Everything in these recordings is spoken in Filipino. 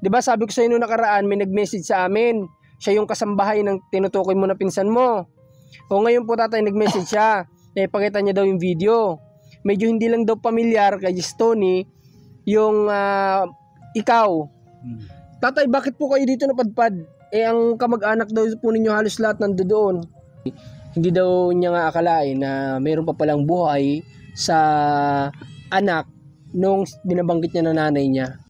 'Di ba sabi ko sa inyo nakaraan, may nag-message sa amin. Siya yung kasambahay ng tinutukoy mo na pinsan mo. O ngayon po tatay, nag-message siya. Ipakita niya daw yung video. Medyo hindi lang daw pamilyar kay Tony yung ikaw. Tatay, bakit po kayo dito napadpad? Ang kamag-anak daw po ninyo halos lahat nandoon. Hindi daw niya nga akalain na mayroon pa palang buhay sa anak nung binabanggit niya na nanay niya.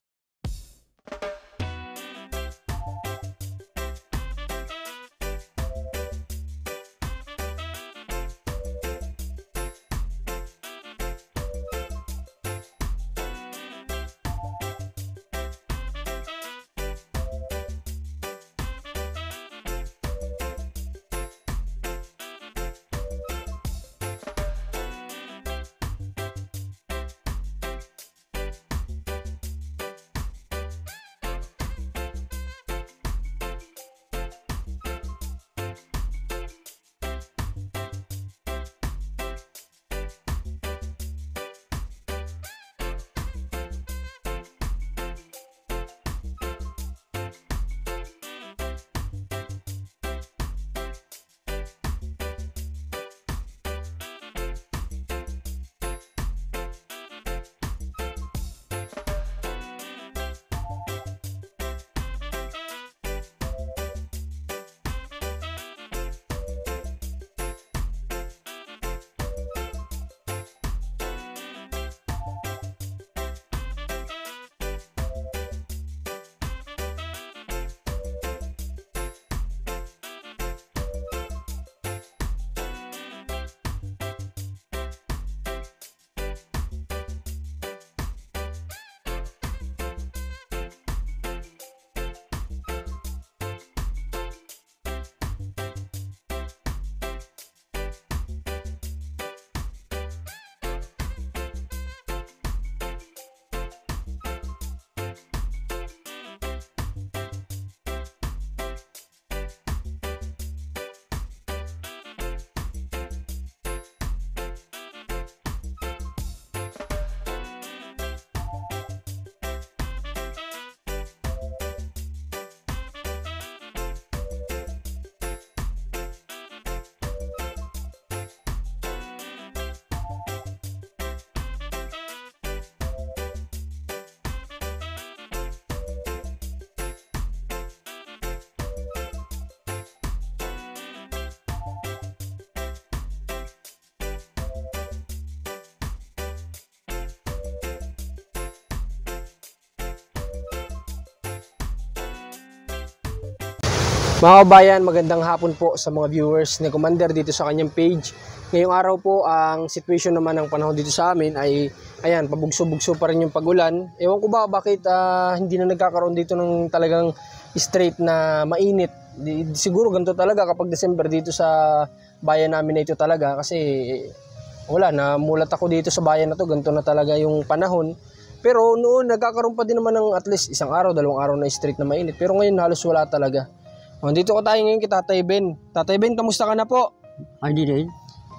Mga kabayan, magandang hapon po sa mga viewers ni Commander dito sa kanyang page. Ngayong araw po, ang situation naman ng panahon dito sa amin ay, ayan, pabugso-bugso pa rin yung pagulan. Ewan ko ba bakit hindi na nagkakaroon dito ng talagang straight na mainit. Siguro ganito talaga kapag December dito sa bayan namin na ito talaga. Kasi wala, namulat ako dito sa bayan na to, ganito na talaga yung panahon. Pero noon, nagkakaroon pa din naman ng at least isang araw, dalawang araw na straight na mainit. Pero ngayon halos wala talaga. Dito ko tayo ngayon kay Tatay Ben. Tatay Ben, kamusta ka na po? Hindi rin.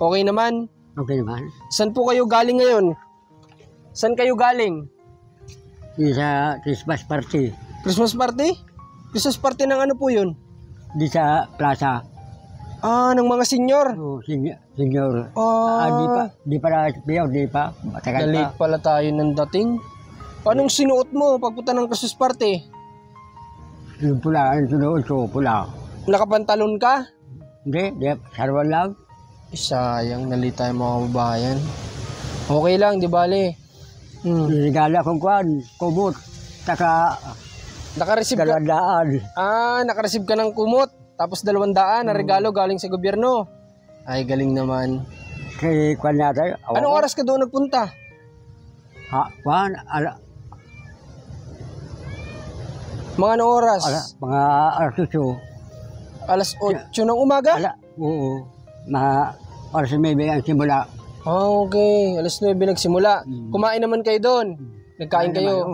Okay naman? Okay naman. Saan po kayo galing ngayon? Saan kayo galing? Di sa Christmas party. Christmas party? Christmas party ng ano po yun? Di sa plaza. Ng mga senior? Oh, senior. Di pa na-piyaw, di pa. Matagal pa. Late pala tayo ng dating. Anong sinuot mo pagpunta ng Christmas party? Yung pula, yung sunood ko, pula. Nakapantalon ka? Hindi, sarwan lang. Sayang, nalita tayo mga kababayan. Okay lang, di bale. Regala kong kwan, kumot. Naka-receive ka? 200. Naka-receive ka ng kumot. Tapos 200 na regalo galing sa gobyerno. Ay, galing naman. Kaya kwan natin. Anong oras ka doon nagpunta? Kwan, mga anong oras? Mga alas 8. Alas 8 ng umaga? Oo. Mga alas 9 ang simula. Okay. Alas 9 nagsimula. Kumain naman kayo doon. Nagkain kayo.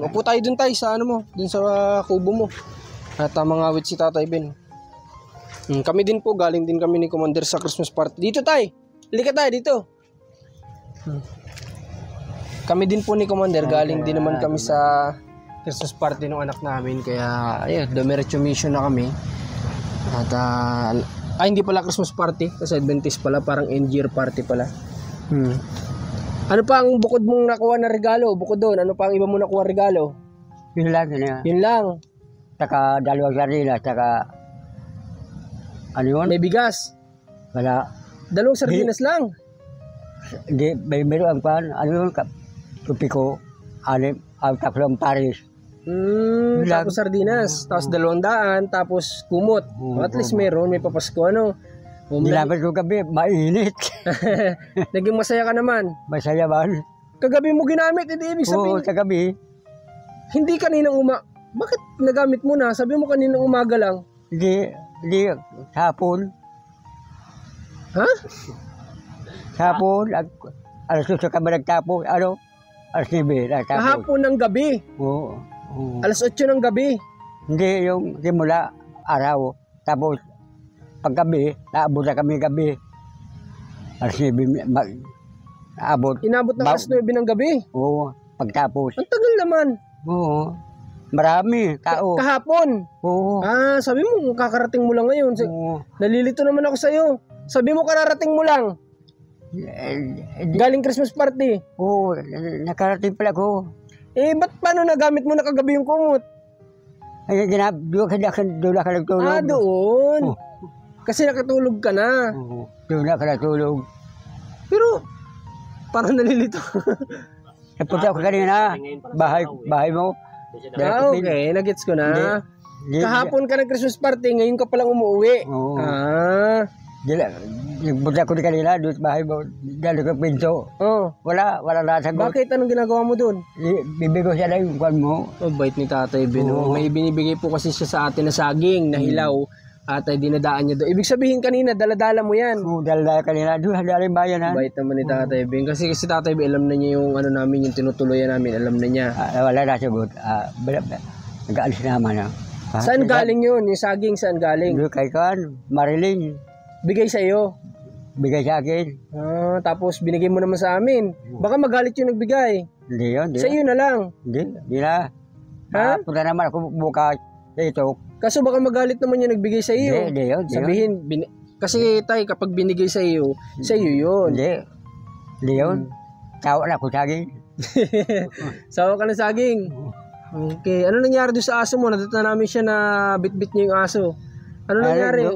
Upo tayo doon tayo sa ano mo. Doon sa kubo mo. At mga awit si Tatay Ben. Kami din po. Galing din kami ni Commander sa Christmas party. Dito tayo. Halika tayo dito. Kami din po ni Commander. Galing din naman kami sa Christmas party ng anak namin. Kaya, ayun, dumiretso mission na kami. At, hindi pala Christmas party. Kasi Adventist pala. Parang end year party pala. Ano pa ang bukod mong nakuha na regalo? Bukod doon, ano pa ang iba mo nakuha regalo? Yun lang, yun lang. Yun lang. Saka dalawang sardinas, saka ano yun? May bigas. Wala. Dalawang sardinas lang. Hindi, may meron ang pan. Ano yun? Tupi ko, tatlong Paris. Tapos sardinas, tapos 200, tapos kumot. At least meron, may papasko, ano. Nilaban ko gabi, mainit. Naging masaya ka naman. Masaya ba? Kagabi mo ginamit, hindi ibig sabihin. Oo, kagabi. Hindi kaninang Bakit nagamit mo na? Sabi mo kaninang umaga lang. Hindi, hapon. Ha? Hapon, alas 8 ka ba nagtapos? Ano? Alas 9 nagtapos. Kahapon ng gabi. Oo. Alas 8 ng gabi. Hindi, yung simula, araw. Tapos, paggabi, naabot na kami gabi. Alas 9, naabot. Inabot ng alas 9 ng gabi. Oo, pagtapos. Ang tagal naman. Oo. Marami, tao. Kahapon. Oo. Sabi mo, kakarating mo lang ngayon. Oo. Nalilito naman ako sa'yo. Sabi mo, kararating mo lang. Galing Christmas party. Oo, nakarating pala ko. Ba't paano nagamit mo na kagabi yung kumot? Ay, doon ka nagtulog. Doon. Kasi nakatulog ka na. Oo, doon ka nagtulog. Pero, parang nalilito. Napunta ko kanina, bahay mo. Okay, nagets ko na. Kahapon ka nag-Christmas party, ngayon ka palang umuwi. Oo. Nagpunta ko kanina, doon sa bahay mo, dalo ka pinto. Wala nasagot. Bakit? Anong ginagawa mo doon? Bibigo siya lang yung kwan mo. Bait ni Tatay Ben. May binibigay po kasi siya sa atin na saging, na hilaw. At dinadaan niya doon. Ibig sabihin kanina, daladala mo yan. Oo, daladala kanina. Doon, daling bayan ha. Bait naman ni Tatay Ben. Kasi Tatay Ben, alam na niya yung ano namin, yung tinutuluyan namin. Alam na niya. Wala nasagot. Nag-aalis naman ha. Saan galing yun? Yung saging, saan galing? Doon kay Kan, Marilyn. Bigay sa iyo? Bigay sa akin. Tapos binigay mo naman sa amin. Baka magalit yung nagbigay. Hindi yun. Sa iyo na lang. Hindi na. Ha? Punta naman ako bukas dito. Kaso baka magalit naman yung nagbigay sa iyo. Hindi yun. Sabihin, kasi tay, kapag binigay sa iyo yun. Hindi yun. Sawa na ako saging. Sawa ka na saging. Okay. Ano nangyari doon sa aso mo? Nadata namin siya na bit-bit niya yung aso. Ano nangyari?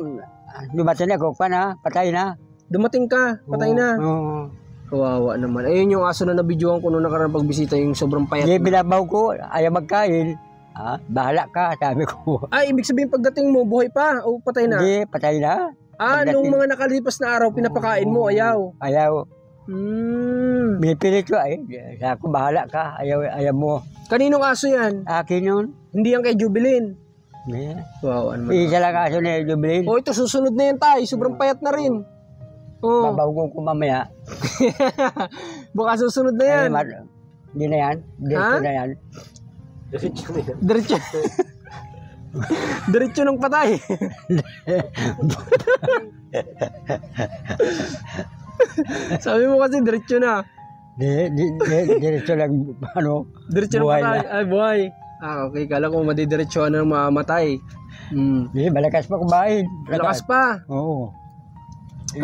Dumating ako, patay na. Dumating ka, patay na. Oo. Kawawa naman. Ayun yung aso na nabidyohan ko nung nakaraan pagbisita, yung sobrang payat Hindi, binabaw ko, ayaw magkain. Bahala ka, sabi ko. Ibig sabihin pagdating mo, buhay pa o patay na? Hindi, patay na. Nung mga nakalipas na araw, pinapakain mo, ayaw? Ayaw. Binipilit ko, sabi ko, bahala ka, ayaw mo. Kaninong aso yan? Akin yun. Hindi yan kay Jubilin. Yeah. Wow, ano Isa lang aso ni Jubilin. Ito susunod na yan tay. Sobrang payat na rin. Babawagong ko mamaya. Baka susunod na yan. Hindi na yan. Diretso na yan. Diretso. Diretso ng patay. Sabi mo kasi diretso na. Diretso lang, diretso ng patay. Ay, buhay. Okay. Kala ko madidiretso ng mamatay. Malakas pa kumain. Malakas pa. Oo. Okay.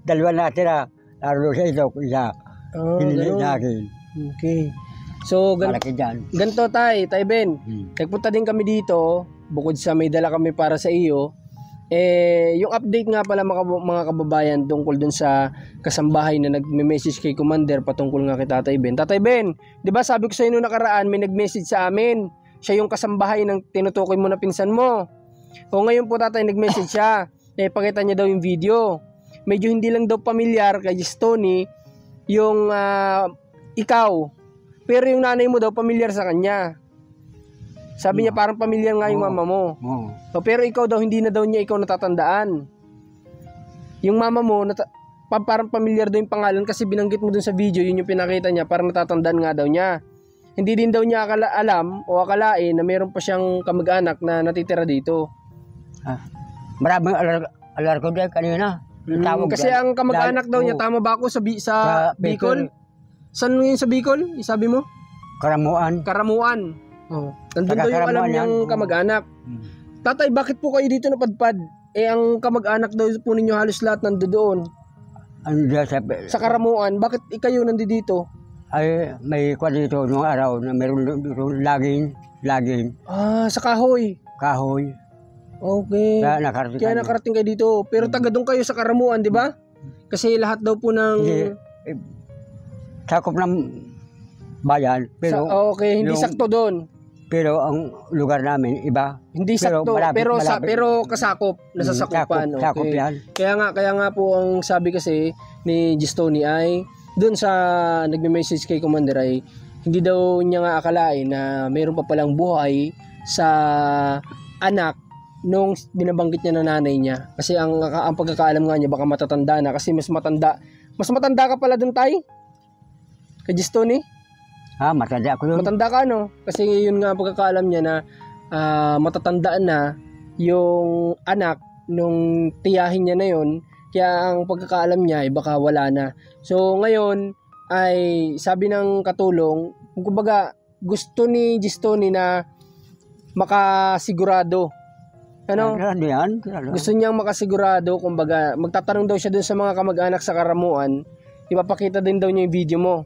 Dalawa natira. Laro sa ito, isa. Pinili sa akin. Okay. So, ganito tay Ben. Nagpunta din kami dito. Bukod sa may dala kami para sa iyo. Yung update nga pala mga kababayan tungkol dun sa kasambahay na nagme-message kay Commander patungkol nga kay Tatay Ben. Tatay Ben, 'di ba sabi ko sa inyo nakaraan may nag-message sa amin. Siya yung kasambahay ng tinutukoy mo na pinsan mo. Ngayon po tatay nag-message siya. Pakita niya daw yung video. Medyo hindi lang daw pamilyar kay Tony yung ikaw. Pero yung nanay mo daw pamilyar sa kanya. Sabi niya parang pamilyar nga yung mama mo. Pero ikaw daw, hindi na daw niya ikaw natatandaan. Yung mama mo, parang pamilyar daw yung pangalan kasi binanggit mo dun sa video, yun yung pinakita niya, parang natatandaan nga daw niya. Hindi din daw niya alam o akalain na meron pa siyang kamag-anak na natitira dito. Maraming alar ko dyan kanina. Kasi ang kamag-anak daw niya, tama ba ako sa Bicol? Saan yun sa Bicol? Sabi mo? Karamuan. Oh. Nandun daw yung alam Nakakaramuan niyang yan. kamag-anak. Tatay, bakit po kayo dito napadpad? Ang kamag-anak daw po ninyo halos lahat nandoon. Ano dyan Sa Karamuan, bakit kayo nandito? ay may kwan dito nung araw na meron dito laging Sa Kahoy. kahoy. Okay. Kaya nakarating Kaya kami. nakarating kayo dito. Pero taga doon kayo sa Karamuan, di ba? Kasi lahat daw po ng... Hindi, sakop ng bayan, pero okay, hindi yung- sakto doon. pero ang lugar namin iba. Hindi Pero sakto, malapit, pero malapit. pero kasakop, nasasakupan. Sakop Okay. yan. Kaya nga po ang sabi kasi ni Gistoni ay doon sa nagme-message kay Commander ay hindi daw niya nga akalain na mayroon pa palang buhay sa anak nung binabanggit niya na nanay niya. Kasi ang pagkakaalam nga niya baka matatanda na kasi mas matanda ka pala doon tay. Kay Gistoni? Matanda ko yun. Matanda ka no? Kasi yun nga ang pagkakaalam niya na matatanda na yung anak nung tiyahin niya na yun. Kaya ang pagkakaalam niya ay baka wala na. So ngayon ay sabi ng katulong, kumbaga gusto ni Gistoni na makasigurado. Ano? Ano yan? Gusto niyang makasigurado, kumbaga magtatanong daw siya dun sa mga kamag-anak sa Karamuan, ipapakita din daw niya yung video mo.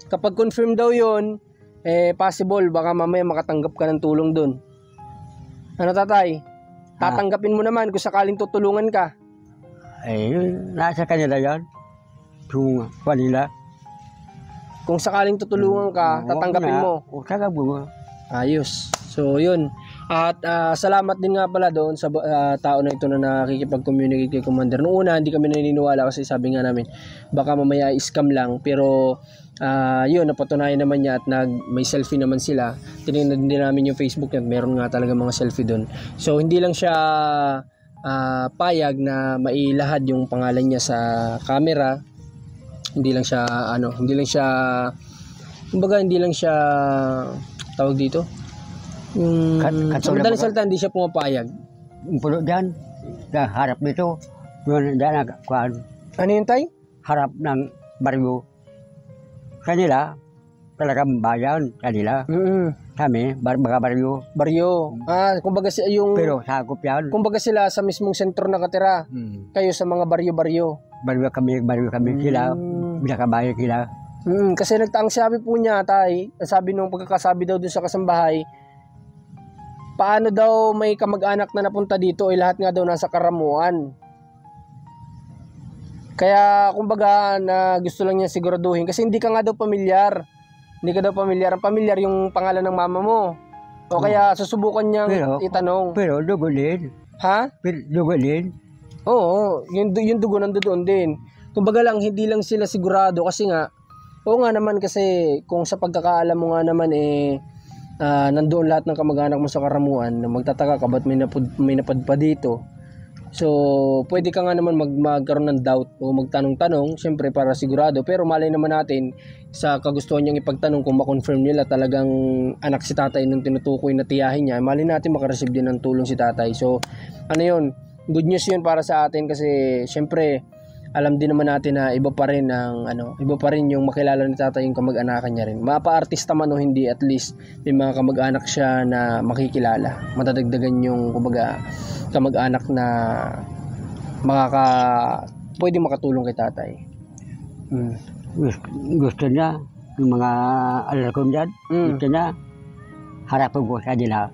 Kapag confirm daw yon, possible baka mamaya makatanggap ka ng tulong dun. Ano tatay? Tatanggapin mo naman kung sakaling tutulungan ka. Nasa kanila yan. Yung kanila. Kung sakaling tutulungan ka, tatanggapin mo. Tatanggapin mo. Ayos. So, yun. At salamat din nga pala doon sa tao na ito na nakikipag-communicate kay Commander. Noong una, hindi kami naniniwala kasi sabi nga namin, baka mamaya scam lang. Pero, yun, napatunayan naman niya at may selfie naman sila. Tinignan din namin yung Facebook niya at meron nga talaga mga selfie doon. So, hindi lang siya payag na mailahad yung pangalan niya sa camera. Hindi lang siya, kumbaga hindi lang siya, tawag dito, sa madaling salita, hindi siya pumapayag. Yung pulo dyan, sa harap nito, yun dyan, Ano yun, tay? harap ng baryo. Kanila, talagang bayan, kanila. Kami, mga baryo. Baryo. Kumbaga yung Pero sakop yan. kumbaga sila sa mismong sentro nakatira. Kayo sa mga baryo-baryo. Baryo kami, sila, binakabayan sila. Kasi ang sabi po niya, tay, ang sabi nung pagkakasabi daw dun sa kasambahay, paano daw may kamag-anak na napunta dito ay lahat nga daw nasa Karamuan. Kaya kumbaga na gusto lang niya siguraduhin kasi hindi ka nga daw pamilyar. Hindi ka daw pamilyar. Ang pamilyar yung pangalan ng mama mo. O kaya susubukan niyang itanong. Pero dugo din. Ha? Pero dugo din. Oo, yung dugo nandoon din. Kumbaga lang, hindi lang sila sigurado kasi nga, oo nga naman kasi kung sa pagkakaalam mo nga naman nandoon lahat ng kamag-anak mo sa Karamuan, na magtataka ka ba't may napadpa dito. So, pwede ka nga naman magkaroon ng doubt o magtanong-tanong, syempre para sigurado. Pero malay naman natin sa kagustuhan niyang ipagtanong kung makonfirm nila talagang anak si tatay nung tinutukoy na tiyahin niya, malay natin makareceive din ng tulong si tatay. So, ano yun, good news yun para sa atin kasi syempre, alam din naman natin na iba pa rin yung makilala ni tatay yung kamag-anakan niya rin. Mapa-artista man o hindi, at least may mga kamag-anak siya na makikilala. Matadagdagan yung kumbaga kamag-anak na pwede makatulong kay tatay. Gusto niya, yung mga alarkon dyan, gusto niya, harapin ko sa nila.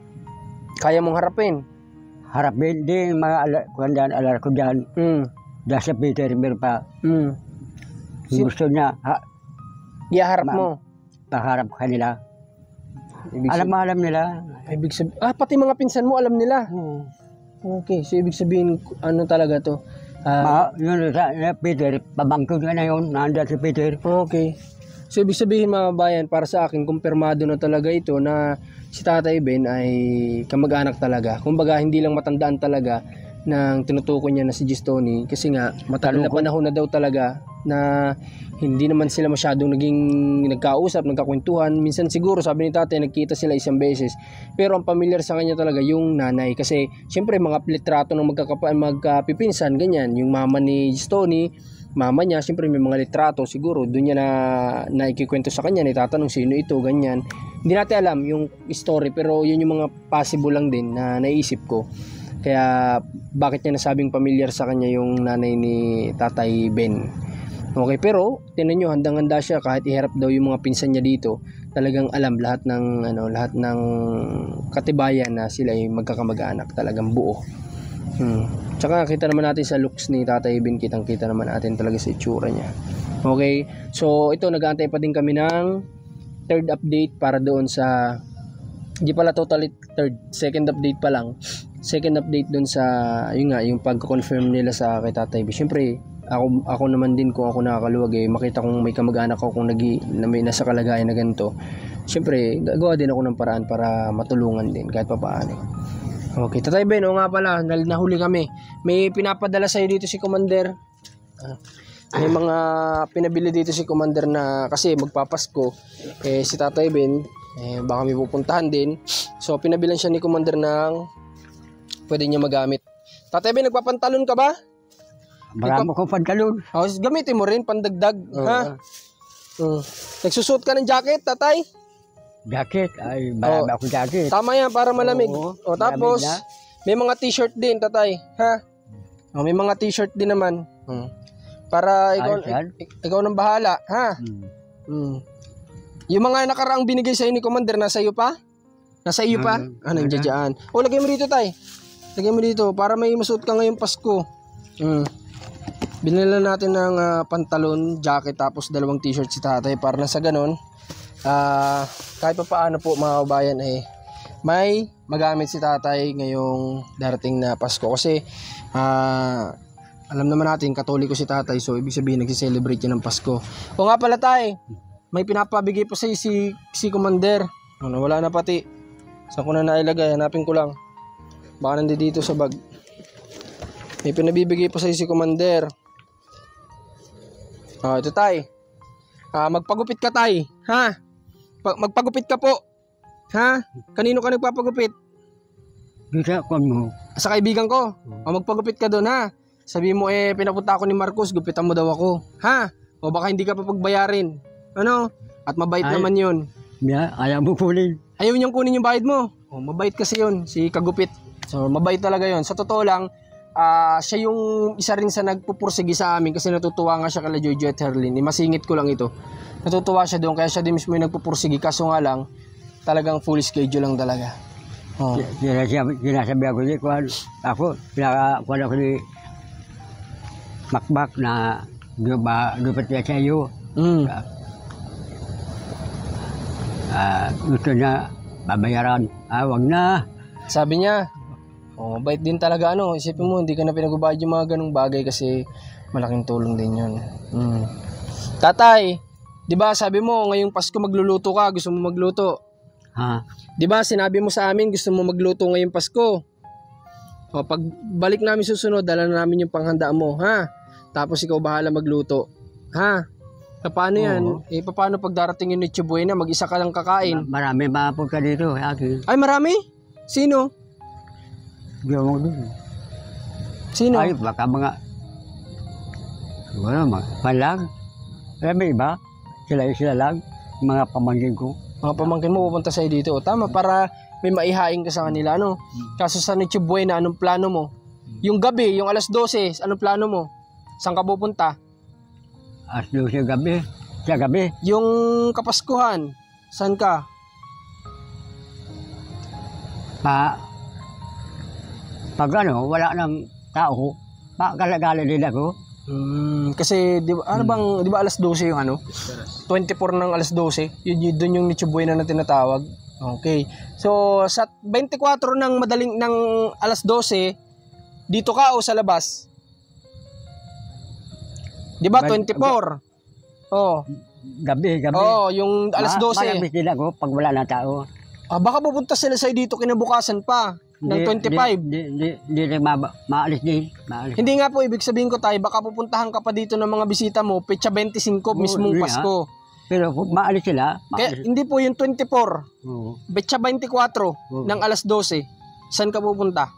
Kaya mong harapin? Harapin, di mga alarkon dyan, dahil sa Peter, meron pa. Gusto niya, iharap mo? Paharap ka nila. Alam nila. Ibig sabihin, pati mga pinsan mo alam nila. Okay, so ibig sabihin, ano talaga to? Yun sa Peter, pabangkod ka na yun, nandiyan si Peter. Okay. So ibig sabihin mga bayan, para sa akin, kumpirmado na talaga ito na si Tatay Ben ay kamag-anak talaga. Kumbaga, hindi lang matandaan talaga ng tinutukoy niya na si Gistoni kasi nga matagal na panahon na daw talaga na hindi naman sila masyadong naging nagkausap, nagkakwentuhan. Minsan siguro sabi ni tatay nagkita sila isang beses, pero ang familiar sa kanya talaga yung nanay kasi syempre mga litrato ng magkapipinsan ganyan, yung mama ni Gistoni mama niya, siyempre may mga litrato, siguro doon niya na ikikwento sa kanya, itatanong sino ito, ganyan. Hindi natin alam yung story, pero yun yung mga possible lang din na naisip ko. Kaya bakit niya nasabing familiar sa kanya yung nanay ni Tatay Ben. Okay, pero tingnan niyo, handang-handa siya kahit iharap daw yung mga pinsan niya dito. Talagang alam lahat ng katibayan na sila ay magkakamag-anak, talagang buo. Tsaka kita naman natin sa looks ni Tatay Ben, kitang-kita naman natin talaga sa itsura niya. Okay, so ito, nag-aantay pa din kami ng third update para doon sa, hindi pala totally third, second update pa lang. Second update doon sa, yun nga, yung pag-confirm nila sa kay Tatay Ben. Siyempre, ako naman din, kung ako nakakaluwag makita kong may kamag-anak ko kung may nasa kalagayan na ganito, siyempre gagawa din ako ng paraan para matulungan din kahit papaano. Okay, Tatay Ben, o nga pala, nahuli kami. May pinapadala sa'yo dito si Commander. May mga pinabili dito si Commander na kasi magpapasko. Si Tatay Ben, baka may pupuntahan din. So pinabilan siya ni Commander ng pwede niya magamit. Tatay Ben, nagpapantalon ka ba? Marami kong pantalon. Gamitin mo rin, pandagdag. Ha? Nagsusuot ka ng jacket, Tatay? Jacket? Ay, marami akong jacket. Tama yan, para malamig. Tapos, may mga t-shirt din, Tatay. Ha? May mga t-shirt din naman. Para ikaw nang bahala. Ha? Yung mga nakaraang binigay sa ni Commander, nasa iyo pa? Nasa iyo pa? Nandiyan dyan. Lagay mo dito, Tay. Lagay mo dito, para may masuot ka ngayong Pasko. Binila natin ng pantalon, jacket, tapos dalawang t-shirt si Tatay para na sa ganon kahit pa paano po mga kabayan may magamit si Tatay ngayong darating na Pasko. Kasi alam naman natin, Katoliko si Tatay, so ibig sabihin nagsi-celebrate niya ng Pasko. O nga pala, Tay, may pinapabigay pa sa'yo si Commander. Wala na pati. Saan ko na nailagay? Hanapin ko lang. Baka nandito sa bag. May pinabibigay pa sa'yo si Commander. Ito, Tay. Magpagupit ka, Tay. Ha? Magpagupit ka po. Ha? Kanino ka nagpapagupit? Bisa ko mo. Sa kaibigan ko. Magpagupit ka doon, ha? Sabi mo, pinapunta ako ni Marcos, gupitan mo daw ako. Ha? O baka hindi ka pa pagbayarin. Ano? At mabait naman yun. Ayaw mo kunin. Ayaw niyang kunin yung bayad mo. Mabait kasi yun, si Kagupit. So, mabait talaga yun. Sa totoo lang, siya yung isa rin sa nagpupursigi sa amin kasi natutuwa nga siya kala Jojo at Herlin. Masingit ko lang ito. Natutuwa siya doon, kaya siya din mismo yung nagpupursigi. Kaso nga lang, talagang full schedule lang talaga. Sinasabi ako ni ako ni Makbak na dupat niya sa iyo. Gusto niya babayaran. Wag na. Sabi niya, mabait din talaga. Isipin mo, hindi ka na pinagbabayad yung mga ganung bagay kasi malaking tulong din yun. Tatay, di ba sabi mo ngayong Pasko magluluto ka, gusto mo magluto? Di ba sinabi mo sa amin gusto mo magluto ngayong Pasko? Pag balik namin susunod, dala na namin yung panghanda mo, ha? Tapos ikaw bahala magluto, ha? Paano yan? Paano pag darating yung Noche Buena, mag-isa ka lang kakain? Marami mapunta dito. Ay, marami? Sino? Sino? Ay, baka mga palang. Alam mo iba? Sila lang. Mga pamangkin ko. Mga pamangkin mo pupunta sa'yo dito. Tama, para may maihain ka sa kanila. Kaso sa Noche Buena, anong plano mo? Yung gabi, yung alas 12, anong plano mo? Saan ka pupunta? Alas 12 gabi. Sa gabi. Yung Kapaskuhan, saan ka? Pag wala nang tao, kalagala din ako. Kasi di ba alas 12 yung 24 ng alas 12, yun doon yung Noche Buena na tinatawag. Okay. So sa 24 ng alas 12, dito ka o sa labas? Di ba 24? Gabi. Yung alas 12. Malamit din ako pag wala na tao. Baka pupunta sila sa'yo dito kinabukasan pa. Ng 25. Hindi rin maalis din. Hindi nga po, ibig sabihin ko tayo, baka pupuntahan ka pa dito ng mga bisita mo, petsa 25 mismong Pasko. Pero maalis sila. Kaya, hindi po yung 24. Petsa 24 ng alas 12. Saan ka pupunta?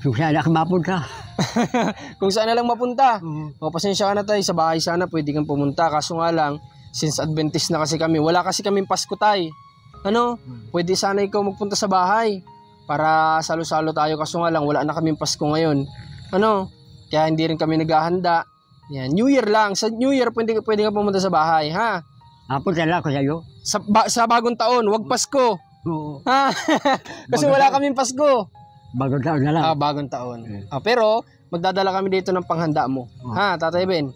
Kung saan ako mapunta. Kung saan na lang mapunta. Oo. O, pasensya ka na tayo, sa bahay sana pwede kang pumunta. Kaso nga lang, since Adventist na kasi kami, wala kasi kaming Pasko tay. Ano? Pwede sana ikaw magpunta sa bahay para salo-salo tayo. Kaso nga lang, wala na kaming Pasko ngayon. Ano? Kaya hindi rin kami naghahanda. Yan, New Year lang. Sa New Year, pwede ka pumunta sa bahay, ha? Punta lang ako sa'yo. Sa bagong taon, wag Pasko. Oo. Ha? Kasi wala kaming Pasko. Bagong taon na lang. Bagong taon. Pero, magdadala kami dito ng panghanda mo. Ha, Tatay Ben?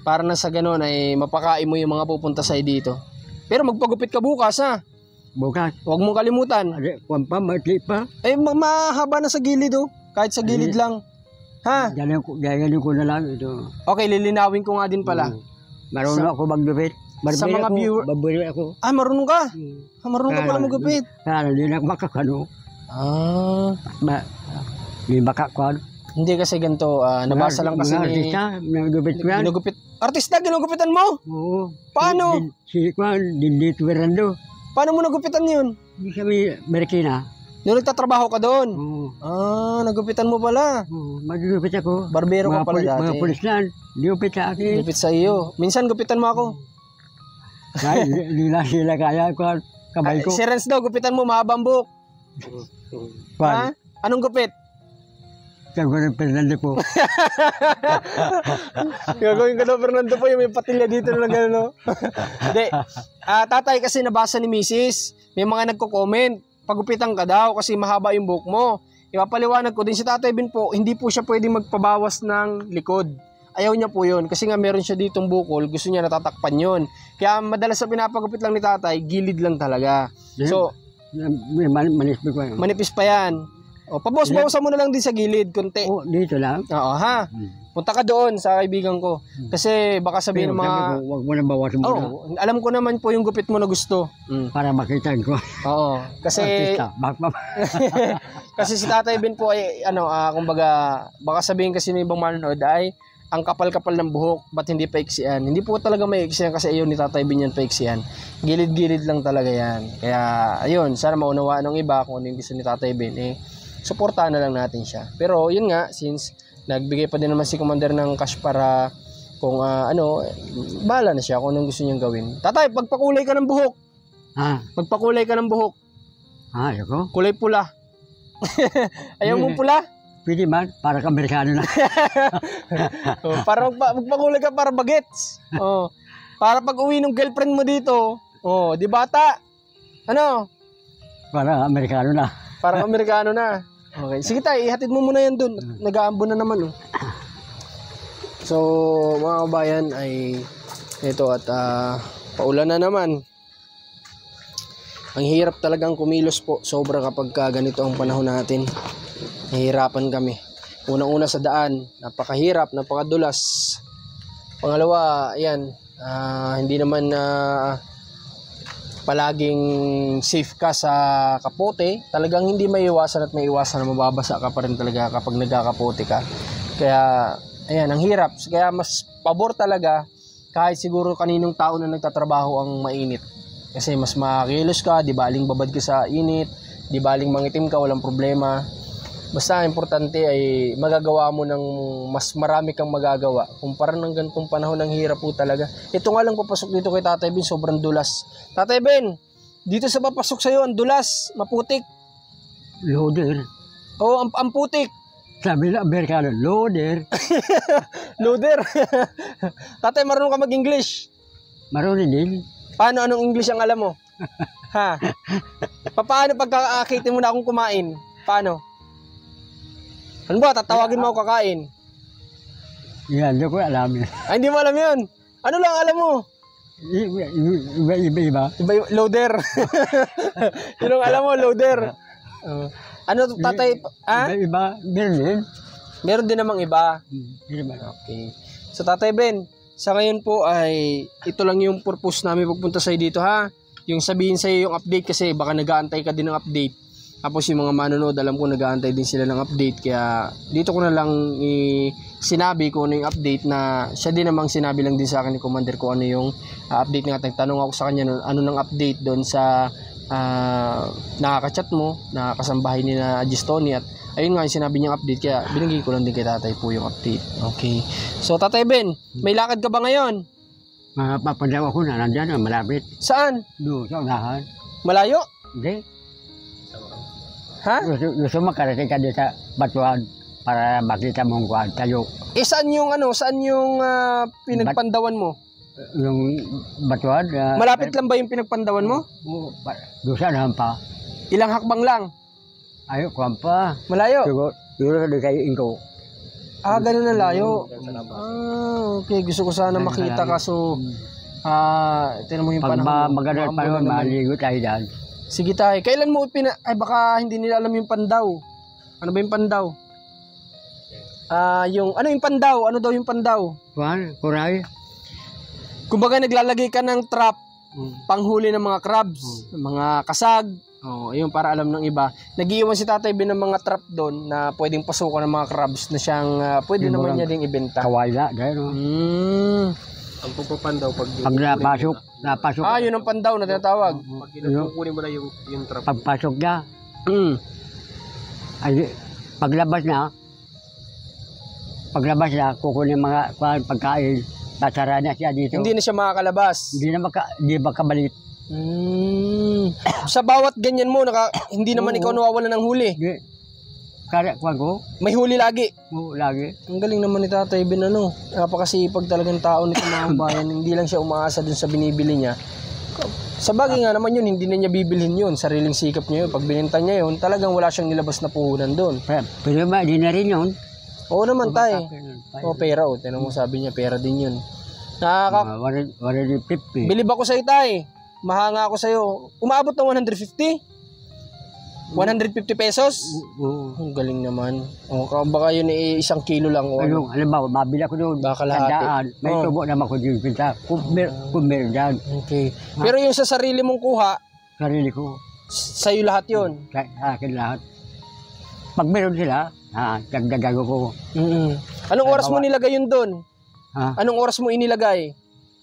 Para na sa ganun ay mapakain mo yung mga pupunta sa'yo dito. Pero magpagupit ka bukas, ha? Bukas. Huwag mong kalimutan. Kuwan pa, matli pa. Mahaba na sa gilid, oh. Kahit sa gilid lang. Ha? Gagalin ko na lang ito. Okay, lilinawin ko nga din pala. Marunong ako magdupit. Sa mga viewer... Baburi ako. Marunong ka? Marunong ka pala magupit. Kaya hindi na makakano. Hindi makakwan. Hindi kasi ganito, nabasa lang kasi ni... Nagupit ko yan. Artista, ginugupitan mo? Oo. Paano? Si Kwan, Dindit Verando. Paano mo nagupitan yun? Hindi kami Marikina. Nung nagtatrabaho ka doon? Oo. Nagupitan mo pala. Oo, magugupit ako. Barbero ka pala dati. Mga pulis lang, gupit sa akin. Gupit sa iyo. Minsan gupitan mo ako. Kahit hindi na sila kaya ko, kamay ko. Si Renz daw, gupitan mo, mahabang buhok. Ha? Anong gupit? Gagawin ng Fernando po. Gagawin ko daw Fernando po, yung may patilya dito na gano'n, no? Hindi. Tatay, kasi nabasa ni Mrs. May mga nagko-comment. Pagupitan ka daw kasi mahaba yung buhok mo. Ipapaliwanag ko din si Tatay Ben po, hindi po siya pwedeng magpabawas ng likod. Ayaw niya po yun kasi nga meron siya ditong bukol, gusto niya natatakpan yun. Kaya madalas sa pinapagupit lang ni Tatay, gilid lang talaga. So, manipis pa yan. O, pabawas-bawasan mo na lang din sa gilid, konti. Dito lang? Oo, ha? Punta ka doon sa kaibigan ko. Kasi baka sabihin ng mga... Huwag mo na bawasan mo na. Alam ko naman po yung gupit mo na gusto. Para makita ko. Oo. Kasi... kasi si Tatay Ben po ay, kumbaga, baka sabihin kasi ng ibang manonood ay, ang kapal-kapal ng buhok, ba't hindi paiksian? Hindi po talaga maiksian kasi ayaw ni Tatay Ben yan paiksian. Gilid-gilid lang talaga yan. Kaya, ayun, sana maunawaan ng iba kung ano yung gusto ni Tatay Ben. Suportahan na lang natin siya. Pero, yun nga, since nagbigay pa din naman si Commander ng cash para kung bahala na siya kung anong gusto niyang gawin. Tatay, pagpakulay ka ng buhok. Magpakulay ka ng buhok. Ayoko. Kulay pula. Ayaw mong pula? Pwede man, para ka-Amerikano na. Para magpakulay ka para bagets. Para pag uwi ng girlfriend mo dito, di bata? Ano? Para Amerikano na. Para Amerikano na. Okay. Sige tayo, ihatid mo muna yan dun. Nag-aambo na naman. So, mga kabayan ay ito at paulan na naman. Ang hirap talagang kumilos po. Sobra kapag ganito ang panahon natin. Nahihirapan kami. Unang-una sa daan, napakahirap, napakadulas. Pangalawa, ayan, hindi naman palaging safe ka sa kapote. Talagang hindi maiiwasan at maiiwasan na mababasa ka pa rin talaga kapag nagkakapote ka. Kaya, ayan, ang hirap. Kaya mas pabor talaga kahit siguro kaninong tao na nagtatrabaho ang mainit. Kasi mas makilos ka, di baling babad ka sa init, di baling mangitim ka, walang problema. Basta importante ay magagawa mo ng mas marami kang magagawa. Kumpara ng ganitong panahon ng hirap po talaga. Ito nga lang papasok dito kay Tatay Ben, sobrang dulas. Tatay Ben, dito sa papasok sa'yo, ang dulas, maputik. Loader. Oo, ang putik. Sabi na Amerikano, loader. Loader. Tatay, marunong ka mag-English? Marunong din. Paano, anong English ang alam mo? Ha? Paano pagkakakitin mo na akong kumain? Paano? Ano ba? Tatawagin mo ako kakain? Yan, hindi ko alam yun. Ay, hindi mo alam yun. Ano lang alam mo? Iba. Loader. Yun ang alam mo, loader. Ano, Tatay? Iba. Meron din. Meron din namang iba. Okay. So, Tatay Ben, sa ngayon po ay ito lang yung purpose namin pagpunta sa'yo dito, ha? Yung sabihin sa'yo yung update kasi baka nag-aantay ka din ng update. Tapos yung mga manonood, alam ko nag-aantay din sila ng update. Kaya dito ko na lang sinabi ko ano yung update na siya din namang sinabi lang din sa akin ni Commander ko ano yung update nga. Tanong ako sa kanya ano nang update doon sa nakaka-chat mo, nakakasambahay ni na Gistoni, at ayun nga yung sinabi niyang update, kaya binigay ko lang din kay tatay po yung update. Okay. So Tatay Ben, may lakad ka ba ngayon? Mapapadaw ako na nandyan, malapit. Saan? Doon sa unahan. Malayo? Hindi. Ha? Gusto makarating ka dito sa batuan para makita mong kuhan tayo. Saan yung pinagpandawan mo? Yung batuan. Malapit lang ba yung pinagpandawan mo? Doon sa unahan pa. Ilang hakbang lang? Ayaw, kuhan pa. Malayo? Siguro di kayo ingko. Ganun na layo. Okay. Gusto ko sana makita, kaso tinan mo yung Pag panahon. maganda pa yun, maligo tayo dyan. Sige tayo. Kailan mo baka hindi nila alam yung pandaw. Ano ba yung pandaw? Ano yung pandaw? Ano daw yung pandaw? Kuhan, kuray. Kumbaga naglalagay ka ng trap panghuli ng mga crabs, ng mga kasag. Ayun, para alam ng iba. Nag-iiwan si Tatay Ben ng mga trap doon na pwedeng pasukan ng mga crabs na siyang pwede naman niya ding ibenta. Kawala, gano'n. Ang pupupandaw pag napasok. Yun ang pandaw na tinatawag. pag kinukunin mo na yung trap. Pagpasok niya, ay, paglabas niya, kukunin mga pagkain, tasara na siya dito. Hindi na siya makakalabas. Hindi makabalik. Sa bawat ganyan mo, hindi naman ikaw nawawalan ng huli. Hindi. Kaya kuhan ko, May huli lagi. lagi. Ang galing naman ni Tatay Ben, napakasipag talagang tao nito, mga bayan. Hindi lang siya umaasa dun sa binibili niya. Sa bagay nga naman yun, hindi na niya bibilhin yun. Sariling sikap niya yun. Pag bininta niya yun, talagang wala siyang nilabas na puhunan doon. Pero di na rin yun. Oo naman, Tay. Pera. Tinan mo, sabi niya, pera din yun. 150. Bilib ako sa'yo, Tay. Mahanga ako sa'yo. Umaabot ng 150? 150 pesos? Oo. Ang galing naman. Baka yun isang kilo lang. Ano, alam ba, mabila ko doon. Baka lahati. Tandaan. May tubo naman ko din pinta. Kung meron dyan. Okay. Pero yung sa sarili mong kuha, Sarili ko. sa'yo lahat yun. Sa akin lahat. Pag meron sila, dagdagan ko. Anong oras mo nilagay yun doon? Anong oras mo inilagay?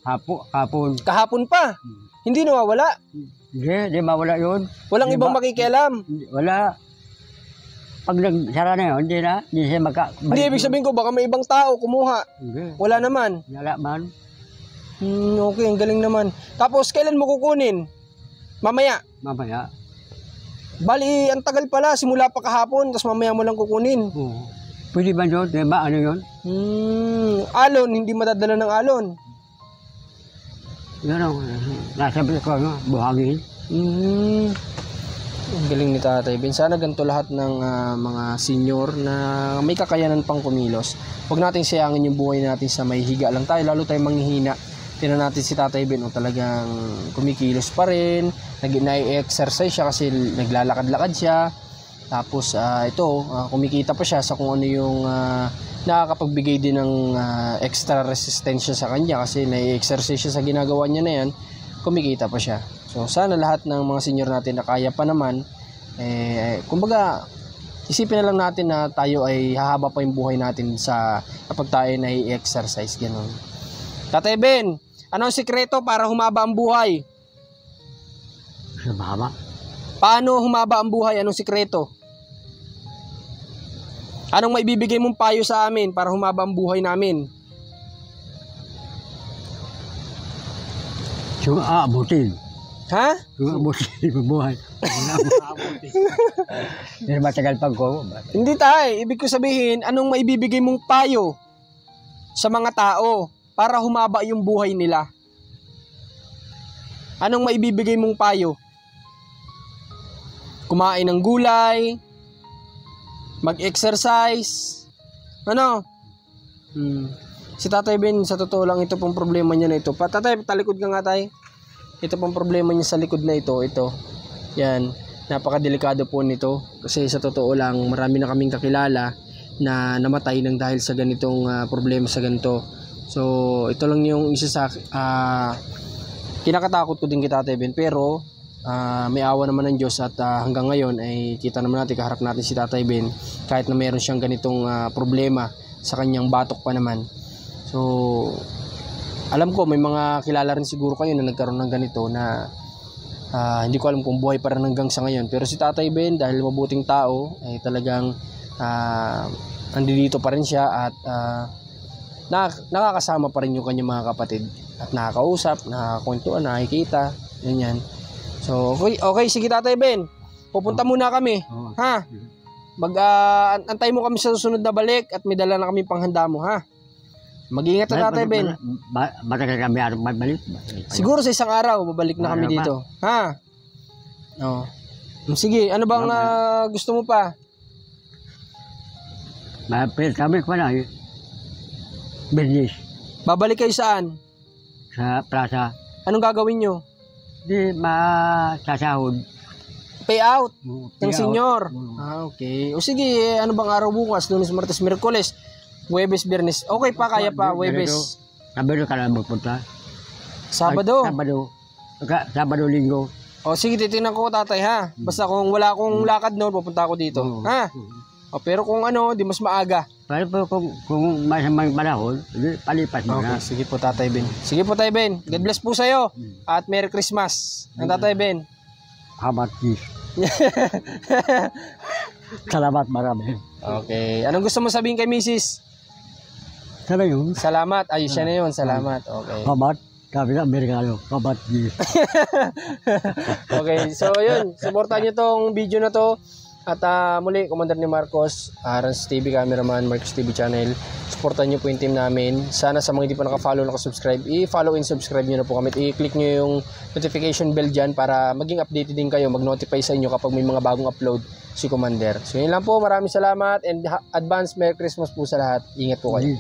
Hapon. Kahapon pa. Hindi nawawala. Hindi mawala yun. Walang ibang makikialam. Wala. Pag nagsara na yun, hindi siya Hindi, ibig sabihin ko, baka may ibang tao kumuha. Hindi. Wala naman. Wala man. Okay, ang galing naman. Tapos, kailan mo kukunin? Mamaya. Mamaya. Bali, ang tagal pala. Simula pa kahapon, tapos mamaya mo lang kukunin. Oo. Pwede ba yun? Diba? Ano yun? Alon, hindi madadala ng alon. Yun o. Nasabi ko, buhangin. Ang galing ni Tatay Ben. Sana ganito lahat ng mga senior na may kakayanan pang kumilos. Huwag natin sayangin yung buhay natin sa may higa lang tayo, lalo tayong manghihina. Tingnan natin si Tatay Ben, talagang kumikilos pa rin, nag-exercise siya kasi naglalakad-lakad siya. Tapos kumikita pa siya sa kung ano yung nakakapagbigay din ng extra resistensya sa kanya kasi nai-exercise siya sa ginagawa niya na yan, kumikita pa siya. So sana lahat ng mga senior natin na kaya pa naman, kumbaga isipin na lang natin na tayo ay hahaba pa yung buhay natin kapag tayo nai-exercise, gano'n. Tatay Ben, ano ang sikreto para humaba ang buhay? Humaba? Paano humaba ang buhay? Anong sikreto? Anong maibibigay mong payo sa amin para humaba ang buhay namin? Abutin. Ha? Abutin ang buhay. Pero matagal pag ko. Hindi tayo. Ibig ko sabihin, anong maibibigay mong payo sa mga tao para humaba yung buhay nila? Anong maibibigay mong payo? Kumain ng gulay, mag-exercise, ano? Si Tatay Ben, sa totoo lang, ito pong problema niya na ito. Tatay, talikod ka nga, Tay. Ito pong problema niya sa likod na ito. Yan, napakadelikado po nito. Kasi sa totoo lang, marami na kaming kakilala na namatay nang dahil sa ganitong problema sa ganito. So, ito lang yung isa sa kinakatakot ko din kay Tatay Ben. Pero, may awa naman ng Diyos at hanggang ngayon ay kita naman natin, kaharap natin si Tatay Ben kahit na meron siyang ganitong problema sa kanyang batok pa naman. So alam ko may mga kilala rin siguro kayo na nagkaroon ng ganito na Hindi ko alam kung buhay pa rin hanggang sa ngayon. Pero si Tatay Ben, dahil mabuting tao, ay talagang nandito pa rin siya at nakakasama pa rin yung kanyang mga kapatid. At nakakausap, nakakakwentuhan, nakikita, ganyan. So, okay, sige Tatay Ben. Pupunta muna kami. Oo. Ha? Antay mo kami sa susunod na balik at may dala na kami panghanda mo, ha? Mag-ingat ka Tatay Ben. Matagal kami araw balik. Siguro sa isang araw, babalik na kami Araw ba? dito. Ha? Oh. Sige, ano bang gusto mo pa? Mapil kami ko na business Babalik kayo saan? sa plaza. Anong gagawin nyo? Di masasahod. Payout Oo, ng payout. senior. Oo. Okay. O sige, ano bang araw bukas? Lunes, Martes, Miyerkules, Huwebes, Biyernes. Okay pa, kaya pa, Huwebes. Sabado ka lang magpunta. Sabado. Sabado, Linggo. O sige, titingnan ko Tatay, ha? Basta kung wala akong lakad noon, pupunta ako dito. Oo. Ha? O, pero kung di mas maaga. Pero kung masamang panahon, palipas mo Okay, na. sige po Tatay Ben. Sige po Tatay Ben. God bless po sa'yo. At Merry Christmas. Ang Tatay Ben. Habat gis. Salamat marami. Okay. Anong gusto mo sabihin kay Mrs.? Sana yun. Salamat. Ayos siya na yun. Salamat. Okay. Habat. Kami na Amerikano. Habat gis. Okay. So, yun. Supportan nyo tong video na to. At muli, Commander ni Marcos, Rans TV Cameraman, Marcos TV Channel. Supportan nyo po yung team namin. Sana sa mga hindi pa naka-follow, naka-subscribe, i-follow and subscribe nyo na po kami. I-click nyo yung notification bell dyan para maging updated din kayo, mag-notify sa inyo kapag may mga bagong upload si Commander. So yun lang po, maraming salamat and advance Merry Christmas po sa lahat. Ingat po kayo.